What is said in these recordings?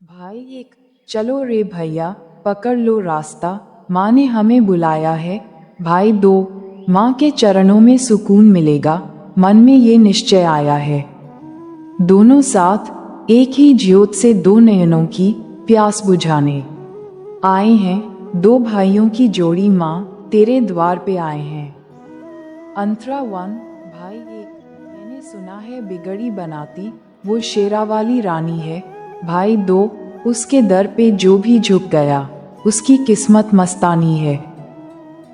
भाई एक, चलो रे भैया, पकड़ लो रास्ता, माँ ने हमें बुलाया है। भाई दो, माँ के चरणों में सुकून मिलेगा, मन में ये निश्चय आया है। दोनों साथ एक ही ज्योत से दो नयनों की प्यास बुझाने आए हैं। दो भाइयों की जोड़ी माँ तेरे द्वार पे आए हैं। अंतरा वन। भाई एक, मैंने सुना है बिगड़ी बनाती वो शेरावाली रानी है। भाई दो, उसके दर पे जो भी झुक गया उसकी किस्मत मस्तानी है।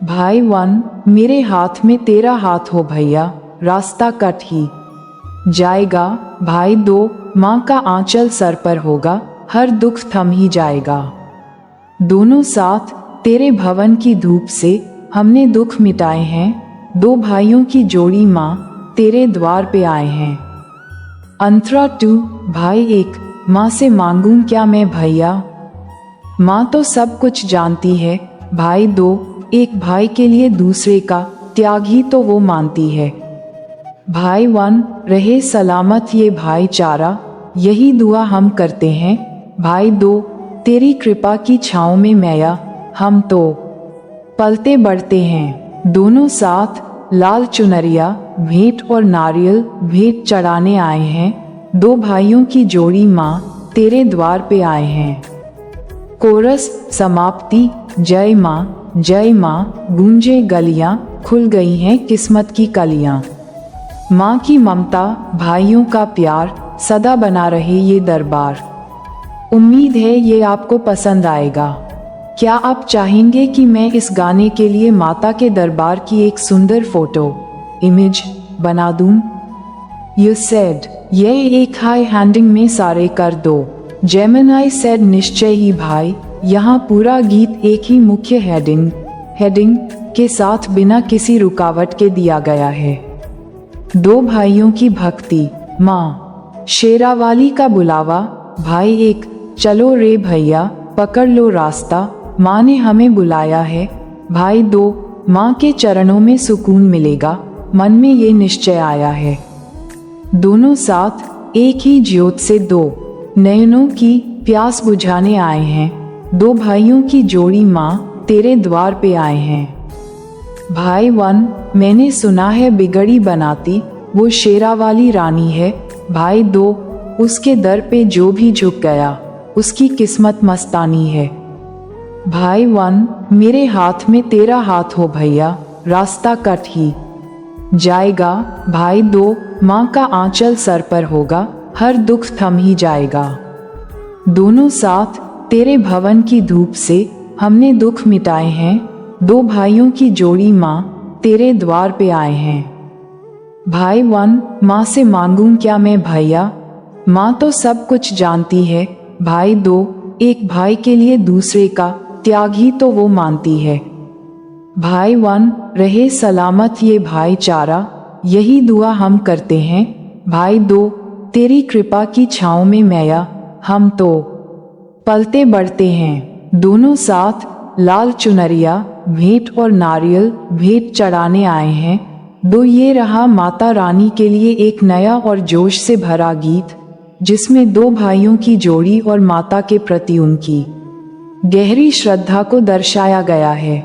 भाई वन, मेरे हाथ में तेरा हाथ हो भैया, रास्ता कट ही जाएगा। भाई दो, माँ का आंचल सर पर होगा, हर दुख थम ही जाएगा। दोनों साथ तेरे भवन की धूप से हमने दुख मिटाए हैं। दो भाइयों की जोड़ी माँ तेरे द्वार पे आए हैं। अंतरा टू। भाई एक, माँ से मांगूं क्या मैं भैया, माँ तो सब कुछ जानती है। भाई दो, एक भाई के लिए दूसरे का त्याग ही तो वो मानती है। भाई वन, रहे सलामत ये भाईचारा, यही दुआ हम करते हैं। भाई दो, तेरी कृपा की छाँव में मैया हम तो पलते बढ़ते हैं। दोनों साथ लाल चुनरिया भेंट और नारियल भेंट चढ़ाने आए हैं। दो भाइयों की जोड़ी माँ तेरे द्वार पे आए हैं। कोरस समाप्ति। जय माँ गूंजे गलियां, खुल गई हैं किस्मत की कलियां। माँ की ममता, भाइयों का प्यार, सदा बना रहे ये दरबार। उम्मीद है ये आपको पसंद आएगा। क्या आप चाहेंगे कि मैं इस गाने के लिए माता के दरबार की एक सुंदर फोटो इमेज बना दूं? यू सेड, यह एक हाई हैंडिंग में सारे कर दो। जेमिनाई सेड, निश्चय ही भाई, यहाँ पूरा गीत एक ही मुख्य हेडिंग के साथ बिना किसी रुकावट के दिया गया है। दो भाइयों की भक्ति। माँ शेरावाली का बुलावा। भाई एक, चलो रे भैया, पकड़ लो रास्ता, माँ ने हमें बुलाया है। भाई दो, माँ के चरणों में सुकून मिलेगा, मन में ये निश्चय आया है। दोनों साथ एक ही ज्योत से दो नयनों की प्यास बुझाने आए हैं। दो भाइयों की जोड़ी माँ तेरे द्वार पे आए हैं। भाई वन, मैंने सुना है बिगड़ी बनाती वो शेरावाली रानी है। भाई दो, उसके दर पे जो भी झुक गया उसकी किस्मत मस्तानी है। भाई वन, मेरे हाथ में तेरा हाथ हो भैया, रास्ता कट ही जाएगा। भाई दो, माँ का आंचल सर पर होगा, हर दुख थम ही जाएगा। दोनों साथ तेरे भवन की धूप से हमने दुख मिटाए हैं। दो भाइयों की जोड़ी माँ तेरे द्वार पे आए हैं। भाई वन, माँ से मांगूं क्या मैं भैया, माँ तो सब कुछ जानती है। भाई दो, एक भाई के लिए दूसरे का त्याग ही तो वो मानती है। भाई वन, रहे सलामत ये भाईचारा, यही दुआ हम करते हैं। भाई दो, तेरी कृपा की छाँव में मैया हम तो पलते बढ़ते हैं। दोनों साथ लाल चुनरिया भेंट और नारियल भेंट चढ़ाने आए हैं। दो, ये रहा माता रानी के लिए एक नया और जोश से भरा गीत, जिसमें दो भाइयों की जोड़ी और माता के प्रति उनकी गहरी श्रद्धा को दर्शाया गया है।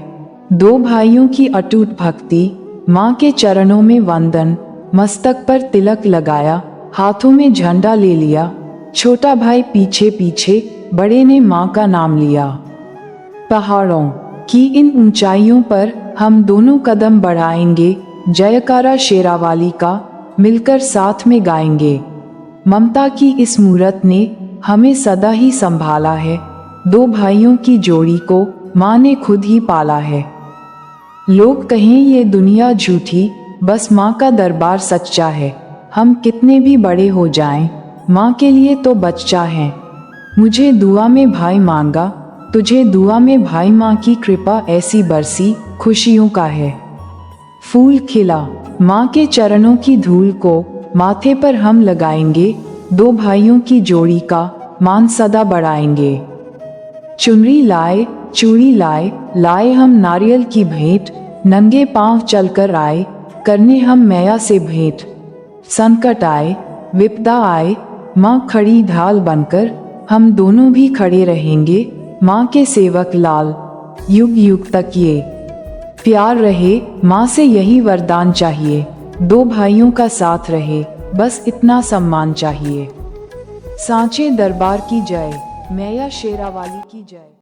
दो भाइयों की अटूट भक्ति। माँ के चरणों में वंदन, मस्तक पर तिलक लगाया, हाथों में झंडा ले लिया। छोटा भाई पीछे पीछे, बड़े ने माँ का नाम लिया। पहाड़ों की इन ऊंचाइयों पर हम दोनों कदम बढ़ाएंगे, जयकारा शेरावाली का मिलकर साथ में गाएंगे। ममता की इस मूरत ने हमें सदा ही संभाला है। दो भाइयों की जोड़ी को माँ ने खुद ही पाला है। लोग कहें ये दुनिया झूठी, बस माँ का दरबार सच्चा है। हम कितने भी बड़े हो जाएं, माँ के लिए तो बच्चा है। मुझे दुआ में भाई मांगा, तुझे दुआ में भाई, माँ की कृपा ऐसी बरसी, खुशियों का है फूल खिला। माँ के चरणों की धूल को माथे पर हम लगाएंगे। दो भाइयों की जोड़ी का मान सदा बढ़ाएंगे। चुनरी लाए चूड़ी लाए हम नारियल की भेंट, नंगे पांव चलकर आए, करने हम मैया से भेंट। संकट आए विपदा आए, माँ खड़ी ढाल बनकर, हम दोनों भी खड़े रहेंगे माँ के सेवक लाल, युग युग तक ये प्यार रहे, माँ से यही वरदान चाहिए, 2 भाइयों का साथ रहे, बस इतना सम्मान चाहिए। सांचे दरबार की जय, मैया शेरावाली की जय।